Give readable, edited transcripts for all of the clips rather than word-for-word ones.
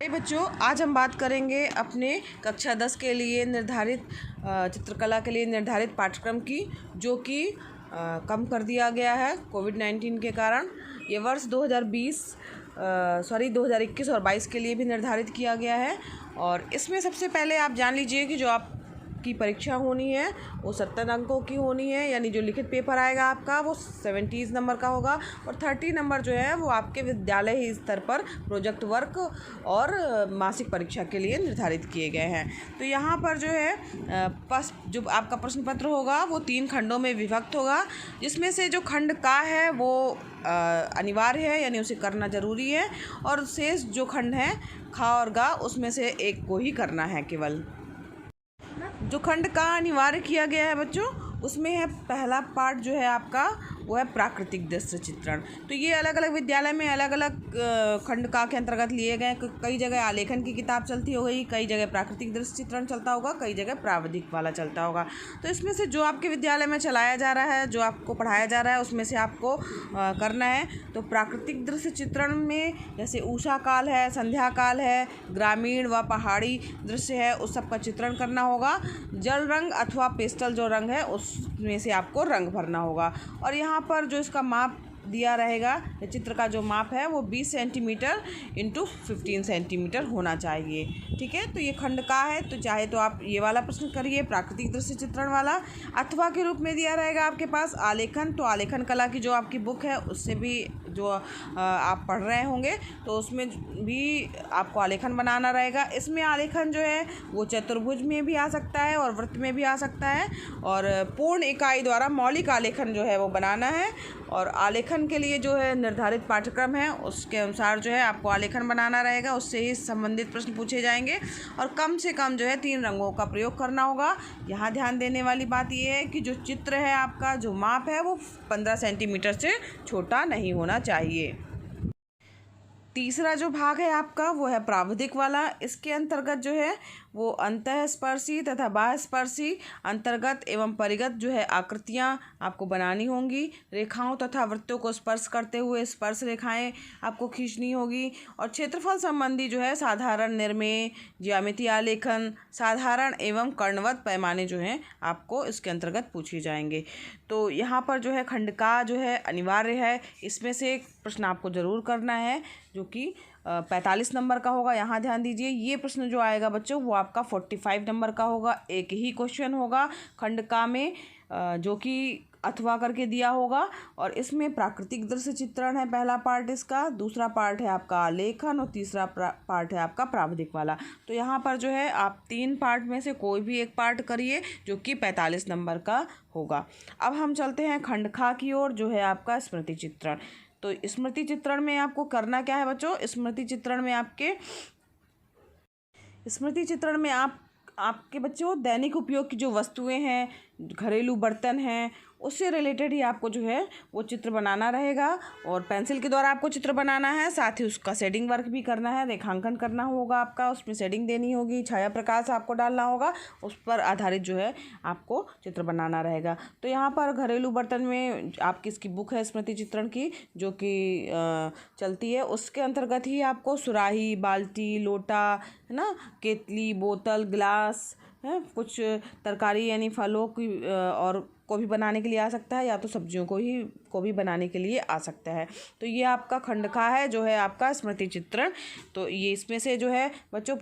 बच्चों, आज हम बात करेंगे अपने कक्षा 10 के लिए निर्धारित चित्रकला के लिए निर्धारित पाठ्यक्रम की, जो कि कम कर दिया गया है कोविड-19 के कारण। ये वर्ष 2021 और 22 के लिए भी निर्धारित किया गया है। और इसमें सबसे पहले आप जान लीजिए कि जो आपकी परीक्षा होनी है वो 70 अंकों की होनी है, यानी जो लिखित पेपर आएगा आपका वो 70 नंबर का होगा। और 30 नंबर जो है वो आपके विद्यालय ही स्तर पर प्रोजेक्ट वर्क और मासिक परीक्षा के लिए निर्धारित किए गए हैं। तो यहाँ पर जो है जो आपका प्रश्न पत्र होगा वो 3 खंडों में विभक्त होगा, जिसमें से जो खंड का है वो अनिवार्य है, यानी उसे करना ज़रूरी है। और शेष जो खंड हैं खा और गा, उसमें से एक को ही करना है केवल। जो खंड का अनिवार्य किया गया है बच्चों, उसमें है पहला पार्ट जो है आपका वो है प्राकृतिक दृश्य चित्रण। तो ये अलग अलग विद्यालय में अलग अलग खंड का के अंतर्गत लिए गए। कई जगह आलेखन की किताब चलती हो गई, कई जगह प्राकृतिक दृश्य चित्रण चलता होगा, कई जगह प्राविधिक वाला चलता होगा। तो इसमें से जो आपके विद्यालय में चलाया जा रहा है, जो आपको पढ़ाया जा रहा है, उसमें से आपको करना है। तो प्राकृतिक दृश्य चित्रण में जैसे उषा काल है, संध्या काल है, ग्रामीण व पहाड़ी दृश्य है, उस सब का चित्रण करना होगा। जल रंग अथवा पेस्टल जो रंग है उसमें से आपको रंग भरना होगा। और यहाँ पर जो इसका माप दिया रहेगा, चित्र का जो माप है वो 20 सेंटीमीटर इंटू 15 सेंटीमीटर होना चाहिए। ठीक है, तो ये खंड का है। तो चाहे तो आप ये वाला प्रश्न करिए प्राकृतिक दृश्य चित्रण वाला, अथवा के रूप में दिया रहेगा आपके पास आलेखन। तो आलेखन कला की जो आपकी बुक है उससे भी जो आप पढ़ रहे होंगे तो उसमें भी आपको आलेखन बनाना रहेगा। इसमें आलेखन जो है वो चतुर्भुज में भी आ सकता है और वृत्त में भी आ सकता है, और पूर्ण इकाई द्वारा मौलिक आलेखन जो है वो बनाना है। और आलेखन के लिए जो है निर्धारित पाठ्यक्रम है उसके अनुसार जो है आपको आलेखन बनाना रहेगा, उससे ही संबंधित प्रश्न पूछे जाएंगे। और कम से कम जो है 3 रंगों का प्रयोग करना होगा। यहाँ ध्यान देने वाली बात ये है कि जो चित्र है आपका जो माप है वो 15 सेंटीमीटर से छोटा नहीं होना चाहिए। तीसरा जो भाग है आपका वो है प्राविधिक वाला। इसके अंतर्गत जो है वो अंतःस्पर्शी तथा बाह्यस्पर्शी, अंतर्गत एवं परिगत जो है आकृतियाँ आपको बनानी होंगी। रेखाओं तथा वृत्तों को स्पर्श करते हुए स्पर्श रेखाएं आपको खींचनी होगी। और क्षेत्रफल संबंधी जो है साधारण निर्मेय, ज्यामितीय आलेखन, साधारण एवं कर्णवत पैमाने जो हैं आपको इसके अंतर्गत पूछे जाएंगे। तो यहाँ पर जो है खंड का जो है अनिवार्य है, इसमें से एक प्रश्न आपको ज़रूर करना है जो कि 45 नंबर का होगा। यहाँ ध्यान दीजिए, ये प्रश्न जो आएगा बच्चों वो आपका 45 नंबर का होगा। एक ही क्वेश्चन होगा खंड का में, जो कि अथवा करके दिया होगा। और इसमें प्राकृतिक दृश्य चित्रण है पहला पार्ट इसका, दूसरा पार्ट है आपका आलेखन और तीसरा पार्ट है आपका प्राविधिक वाला। तो यहाँ पर जो है आप 3 पार्ट में से कोई भी एक पार्ट करिए जो कि 45 नंबर का होगा। अब हम चलते हैं खंड खा की ओर, जो है आपका स्मृति चित्रण। तो स्मृति चित्रण में आपको करना क्या है बच्चों, स्मृति चित्रण में आपके बच्चों दैनिक उपयोग की जो वस्तुएं हैं, घरेलू बर्तन हैं, उससे रिलेटेड ही आपको जो है वो चित्र बनाना रहेगा। और पेंसिल के द्वारा आपको चित्र बनाना है, साथ ही उसका शेडिंग वर्क भी करना है, रेखांकन करना होगा आपका, उसमें शेडिंग देनी होगी, छाया प्रकाश आपको डालना होगा, उस पर आधारित जो है आपको चित्र बनाना रहेगा। तो यहाँ पर घरेलू बर्तन में आपकी इसकी बुक है स्मृति चित्रण की, जो कि चलती है, उसके अंतर्गत ही आपको सुराही, बाल्टी, लोटा, है ना, केतली, बोतल, गिलास है, कुछ तरकारी यानी फलों की और को भी बनाने के लिए आ सकता है, या तो सब्जियों को भी बनाने के लिए आ सकता है। तो ये आपका खंड खा है जो है आपका स्मृति चित्रण। तो ये इसमें से जो है बच्चों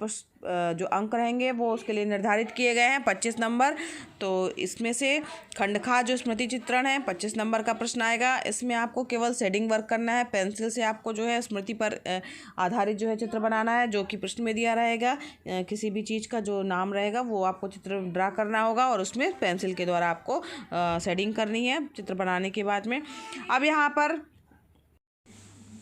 जो अंक रहेंगे वो उसके लिए निर्धारित किए गए हैं 25 नंबर। तो इसमें से खंड खा जो स्मृति चित्रण है 25 नंबर का प्रश्न आएगा। इसमें आपको केवल शेडिंग वर्क करना है, पेंसिल से आपको जो है स्मृति पर आधारित जो है चित्र बनाना है, जो कि प्रश्न में दिया रहेगा। किसी भी चीज़ का जो नाम रहेगा वो आपको चित्र ड्रा करना होगा और उसमें पेंसिल के द्वारा आपको शेडिंग करनी है चित्र बनाने के बाद में।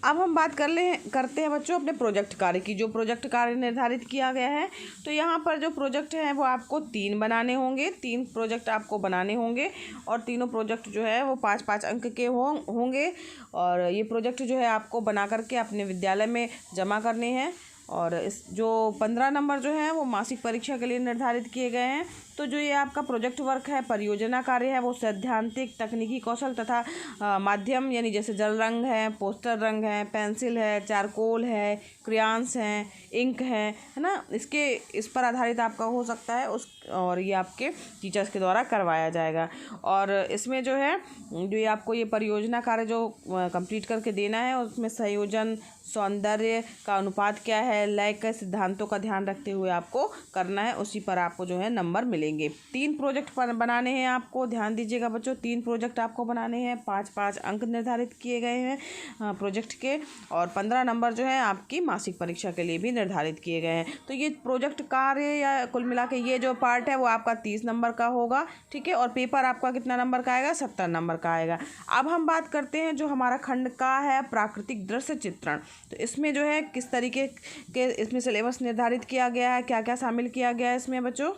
अब हम बात करते हैं बच्चों अपने प्रोजेक्ट कार्य की, जो प्रोजेक्ट कार्य निर्धारित किया गया है। तो यहाँ पर जो प्रोजेक्ट है वो आपको 3 बनाने होंगे, 3 प्रोजेक्ट आपको बनाने होंगे, और तीनों प्रोजेक्ट जो है वो 5-5 अंक के होंगे। और ये प्रोजेक्ट जो है आपको बना करके अपने विद्यालय में जमा करने हैं। और इस जो 15 नंबर जो हैं वो मासिक परीक्षा के लिए निर्धारित किए गए हैं। तो जो ये आपका प्रोजेक्ट वर्क है, परियोजना कार्य है, वो सैद्धांतिक तकनीकी कौशल तथा माध्यम, यानी जैसे जल रंग है, पोस्टर रंग है, पेंसिल है, चारकोल है, क्रेयॉन्स हैं, इंक है ना, इस पर आधारित आपका हो सकता है और ये आपके टीचर्स के द्वारा करवाया जाएगा। और इसमें जो है जो ये आपको ये परियोजना कार्य जो कंप्लीट करके देना है, उसमें संयोजन, सौंदर्य का अनुपात क्या है, लय के सिद्धांतों का ध्यान रखते हुए आपको करना है, उसी पर आपको जो है नंबर मिलेंगे। 3 प्रोजेक्ट बनाने हैं आपको, ध्यान दीजिएगा बच्चों, 3 प्रोजेक्ट आपको बनाने हैं, 5-5 अंक निर्धारित किए गए हैं प्रोजेक्ट के, और 15 नंबर जो है आपकी मासिक परीक्षा के लिए भी निर्धारित किए गए हैं। तो ये प्रोजेक्ट कार्य या कुल मिला के ये जो पार्ट है वो आपका 30 नंबर का होगा, ठीक है। और पेपर आपका कितना नंबर का आएगा, 70 नंबर का आएगा। अब हम बात करते हैं जो हमारा खंड का है प्राकृतिक दृश्य चित्रण। तो इसमें जो है किस तरीके के इसमें सिलेबस निर्धारित किया गया है, क्या क्या शामिल किया गया है इसमें बच्चों।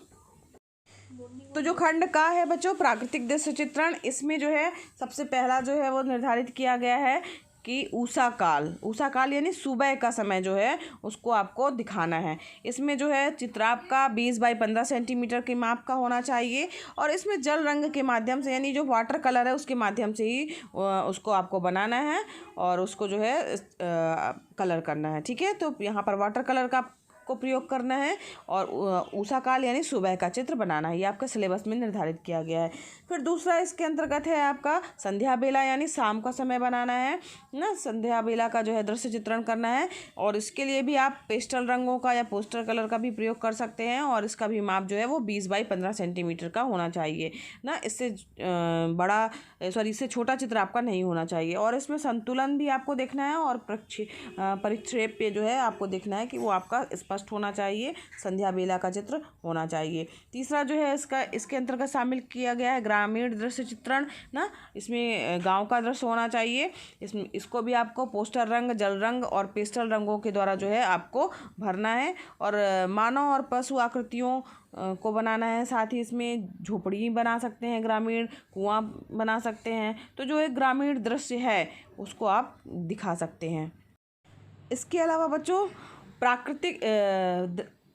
तो जो खंड का है बच्चों प्राकृतिक दृश्य चित्रण, इसमें जो है सबसे पहला जो है वो निर्धारित किया गया है कि ऊषा काल यानी सुबह का समय जो है उसको आपको दिखाना है। इसमें जो है चित्र आपका 20 बाई 15 सेंटीमीटर के माप का होना चाहिए, और इसमें जल रंग के माध्यम से यानी जो वाटर कलर है उसके माध्यम से ही उसको आपको बनाना है और उसको जो है कलर करना है, ठीक है। तो यहाँ पर वाटर कलर का को प्रयोग करना है और ऊषा काल यानी सुबह का चित्र बनाना है, ये आपका सिलेबस में निर्धारित किया गया है। फिर दूसरा इसके अंतर्गत है आपका संध्या बेला यानी शाम का समय बनाना है ना, संध्या बेला का जो है दृश्य चित्रण करना है, और इसके लिए भी आप पेस्टल रंगों का या पोस्टर कलर का भी प्रयोग कर सकते हैं, और इसका भी माप जो है वो 20 बाई 15 सेंटीमीटर का होना चाहिए ना, इससे छोटा चित्र आपका नहीं होना चाहिए। और इसमें संतुलन भी आपको देखना है और परिक्षेप पे जो है आपको देखना है कि वो आपका स्पष्ट होना चाहिए, संध्या बेला का चित्र होना चाहिए। तीसरा जो है इसके अंतर्गत शामिल किया गया है ग्रामीण दृश्य चित्रण ना, इसमें गांव का दृश्य होना चाहिए। इसको भी आपको पोस्टर रंग, जल रंग और पेस्टल रंगों के द्वारा जो है आपको भरना है, और मानव और पशु आकृतियों को बनाना है। साथ ही इसमें झोपड़ी बना सकते हैं, ग्रामीण कुआं बना सकते हैं, तो जो एक ग्रामीण दृश्य है उसको आप दिखा सकते हैं। इसके अलावा बच्चों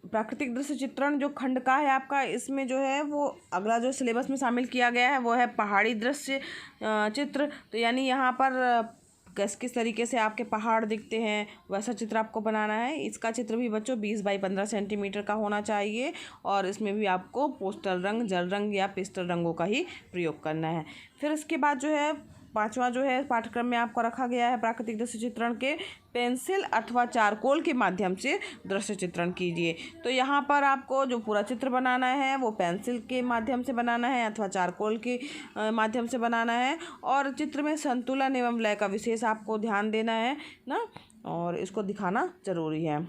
प्राकृतिक दृश्य चित्रण जो खंड का है आपका, इसमें जो है वो अगला जो सिलेबस में शामिल किया गया है वो है पहाड़ी दृश्य चित्र। तो यानी यहाँ पर किस तरीके से आपके पहाड़ दिखते हैं वैसा चित्र आपको बनाना है। इसका चित्र भी बच्चों 20 बाई 15 सेंटीमीटर का होना चाहिए, और इसमें भी आपको पोस्टल रंग, जल रंग या पेस्टल रंगों का ही प्रयोग करना है। फिर इसके बाद जो है 5वां जो है पाठ्यक्रम में आपको रखा गया है प्राकृतिक दृश्य चित्रण के पेंसिल अथवा चारकोल के माध्यम से दृश्य चित्रण कीजिए। तो यहाँ पर आपको जो पूरा चित्र बनाना है वो पेंसिल के माध्यम से बनाना है अथवा चारकोल के माध्यम से बनाना है, और चित्र में संतुलन एवं लय का विशेष आपको ध्यान देना है ना, और इसको दिखाना ज़रूरी है।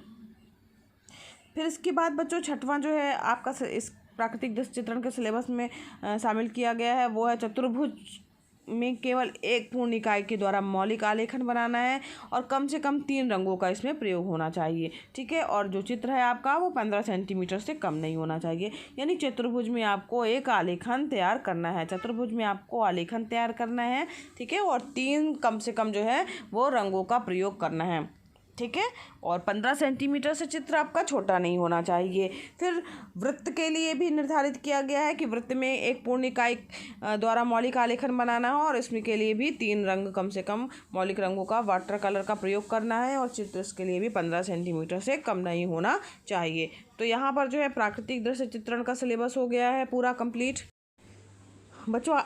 फिर इसके बाद बच्चों 6वां जो है आपका इस प्राकृतिक दृश्य चित्रण के सिलेबस में शामिल किया गया है वो है चतुर्भुज में केवल एक पूर्ण इकाई के द्वारा मौलिक आलेखन बनाना है, और कम से कम 3 रंगों का इसमें प्रयोग होना चाहिए, ठीक है। और जो चित्र है आपका वो 15 सेंटीमीटर से कम नहीं होना चाहिए, यानी चतुर्भुज में आपको एक आलेखन तैयार करना है, चतुर्भुज में आपको आलेखन तैयार करना है, ठीक है। और 3 कम से कम जो है वो रंगों का प्रयोग करना है, ठीक है। और 15 सेंटीमीटर से चित्र आपका छोटा नहीं होना चाहिए। फिर वृत्त के लिए भी निर्धारित किया गया है कि वृत्त में एक पूर्ण इकाई द्वारा मौलिक आलेखन बनाना है, और इसमें के लिए भी 3 रंग कम से कम मौलिक रंगों का वाटर कलर का प्रयोग करना है, और चित्र इसके लिए भी 15 सेंटीमीटर से कम नहीं होना चाहिए। तो यहाँ पर जो है प्राकृतिक दृश्य चित्रण का सिलेबस हो गया है पूरा कंप्लीट बच्चों।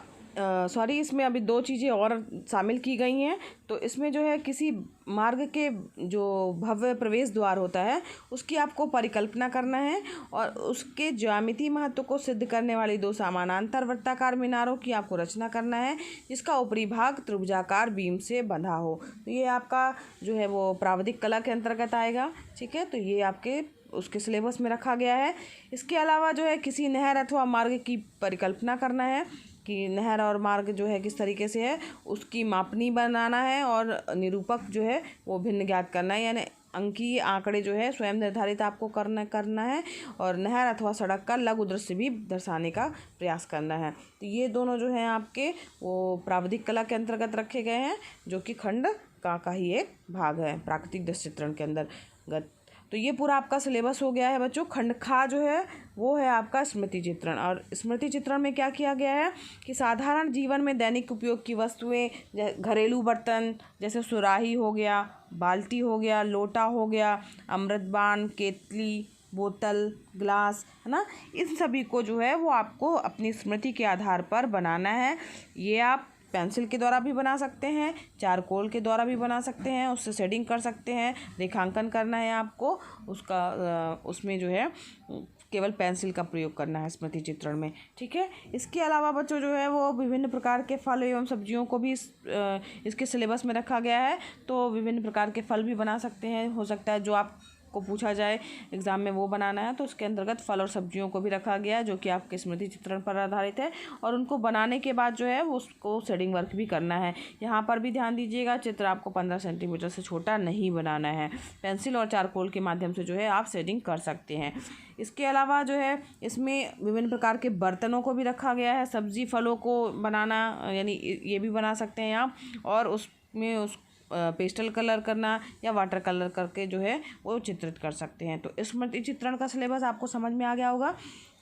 इसमें अभी 2 चीज़ें और शामिल की गई हैं। तो इसमें जो है किसी मार्ग के जो भव्य प्रवेश द्वार होता है उसकी आपको परिकल्पना करना है, और उसके ज्यामितीय महत्व को सिद्ध करने वाली 2 समानांतर वृत्ताकार मीनारों की आपको रचना करना है, जिसका ऊपरी भाग त्रिभुजाकार बीम से बंधा हो। तो ये आपका जो है वो प्राविधिक कला के अंतर्गत आएगा, ठीक है। तो ये आपके उसके सिलेबस में रखा गया है। इसके अलावा जो है किसी नहर अथवा मार्ग की परिकल्पना करना है कि नहर और मार्ग जो है किस तरीके से है, उसकी मापनी बनाना है, और निरूपक जो है वो भिन्न ज्ञात करना है, यानी अंकीय आंकड़े जो है स्वयं निर्धारित आपको करना है, और नहर अथवा सड़क का लघु दृश्य भी दर्शाने का प्रयास करना है। तो ये दोनों जो हैं आपके वो प्राविधिक कला के अंतर्गत रखे गए हैं, जो कि खंड का ही एक भाग है प्राकृतिक दृश्य चित्रण के अंतर्गत। तो तो ये पूरा आपका सिलेबस हो गया है बच्चों। खंड खा जो है वो है आपका स्मृति चित्रण। और स्मृति चित्रण में क्या किया गया है कि साधारण जीवन में दैनिक उपयोग की वस्तुएं, घरेलू बर्तन जैसे सुराही हो गया, बाल्टी हो गया, लोटा हो गया, अमृतबान, केतली, बोतल, ग्लास, है ना, इन सभी को जो है वो आपको अपनी स्मृति के आधार पर बनाना है। ये आप पेंसिल के द्वारा भी बना सकते हैं, चारकोल के द्वारा भी बना सकते हैं, उससे शेडिंग कर सकते हैं। रेखांकन करना है आपको उसका, उसमें जो है केवल पेंसिल का प्रयोग करना है स्मृति चित्रण में, ठीक है। इसके अलावा बच्चों जो है वो विभिन्न प्रकार के फल एवं सब्जियों को भी इसके सिलेबस में रखा गया है। तो विभिन्न प्रकार के फल भी बना सकते हैं, हो सकता है जो आपको पूछा जाए एग्ज़ाम में वो बनाना है, तो उसके अंतर्गत फल और सब्जियों को भी रखा गया है जो कि आपके स्मृति चित्रण पर आधारित है। और उनको बनाने के बाद जो है वो उसको शेडिंग वर्क भी करना है। यहाँ पर भी ध्यान दीजिएगा, चित्र आपको 15 सेंटीमीटर से छोटा नहीं बनाना है। पेंसिल और चारकोल के माध्यम से जो है आप शेडिंग कर सकते हैं। इसके अलावा जो है इसमें विभिन्न प्रकार के बर्तनों को भी रखा गया है। सब्जी फलों को बनाना, यानी ये भी बना सकते हैं आप, और उसमें उस पेस्टल कलर करना या वाटर कलर करके जो है वो चित्रित कर सकते हैं। तो स्मृति चित्रण का सिलेबस आपको समझ में आ गया होगा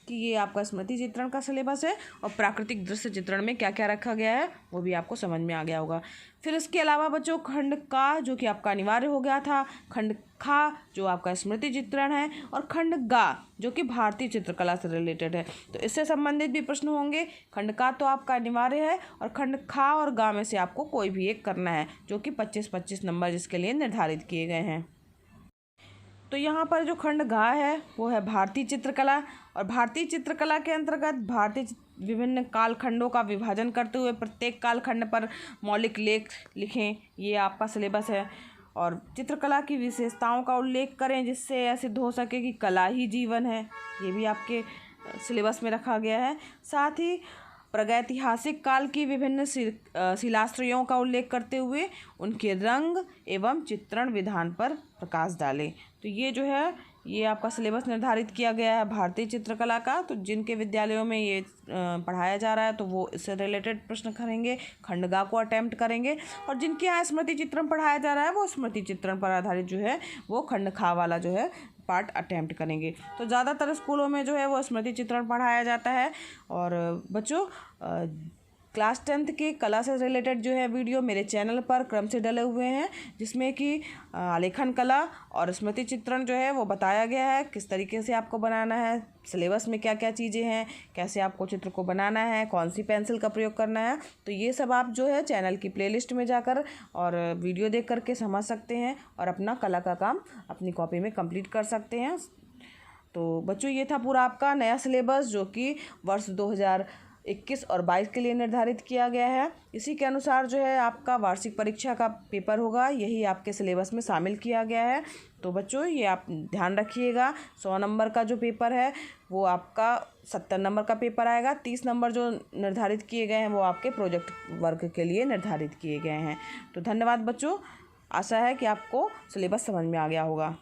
कि ये आपका स्मृति चित्रण का सिलेबस है। और प्राकृतिक दृश्य चित्रण में क्या क्या रखा गया है वो भी आपको समझ में आ गया होगा। फिर इसके अलावा बच्चों खंड का जो कि आपका अनिवार्य हो गया था, खंड खा जो आपका स्मृति चित्रण है, और खंड गा जो कि भारतीय चित्रकला से रिलेटेड है। तो इससे संबंधित भी प्रश्न होंगे। खंड का तो आपका अनिवार्य है, और खंड खा और गा में से आपको कोई भी एक करना है, जो कि 25-25 नंबर जिसके लिए निर्धारित किए गए हैं। तो यहाँ पर जो खंड घा है वो है भारतीय चित्रकला। और भारतीय चित्रकला के अंतर्गत भारतीय विभिन्न कालखंडों का विभाजन करते हुए प्रत्येक कालखंड पर मौलिक लेख लिखें, ये आपका सिलेबस है। और चित्रकला की विशेषताओं का उल्लेख करें जिससे यह सिद्ध हो सके कि कला ही जीवन है, ये भी आपके सिलेबस में रखा गया है। साथ ही प्रागैतिहासिक काल की विभिन्न शिलाश्रयों का उल्लेख करते हुए उनके रंग एवं चित्रण विधान पर प्रकाश डालें। तो ये जो है ये आपका सिलेबस निर्धारित किया गया है भारतीय चित्रकला का। तो जिनके विद्यालयों में ये पढ़ाया जा रहा है तो वो इससे रिलेटेड प्रश्न करेंगे, खंडगा को अटेम्प्ट करेंगे। और जिनके यहाँ स्मृति चित्रण पढ़ाया जा रहा है वो स्मृति चित्रण पर आधारित जो है वो खंडखा वाला जो है पार्ट अटेम्प्ट करेंगे। तो ज़्यादातर स्कूलों में जो है वो स्मृति चित्रण पढ़ाया जाता है। और बच्चों क्लास 10th के कला से रिलेटेड जो है वीडियो मेरे चैनल पर क्रम से डले हुए हैं, जिसमें कि आलेखन कला और स्मृति चित्रण जो है वो बताया गया है किस तरीके से आपको बनाना है, सिलेबस में क्या क्या चीज़ें हैं, कैसे आपको चित्र को बनाना है, कौन सी पेंसिल का प्रयोग करना है। तो ये सब आप जो है चैनल की प्लेलिस्ट में जाकर और वीडियो देख करके समझ सकते हैं और अपना कला का काम अपनी कॉपी में कंप्लीट कर सकते हैं। तो बच्चों ये था पूरा आपका नया सिलेबस जो कि वर्ष 2021 और 22 के लिए निर्धारित किया गया है। इसी के अनुसार जो है आपका वार्षिक परीक्षा का पेपर होगा, यही आपके सिलेबस में शामिल किया गया है। तो बच्चों ये आप ध्यान रखिएगा, 100 नंबर का जो पेपर है वो आपका 70 नंबर का पेपर आएगा। 30 नंबर जो निर्धारित किए गए हैं वो आपके प्रोजेक्ट वर्क के लिए निर्धारित किए गए हैं। तो धन्यवाद बच्चों, आशा है कि आपको सिलेबस समझ में आ गया होगा।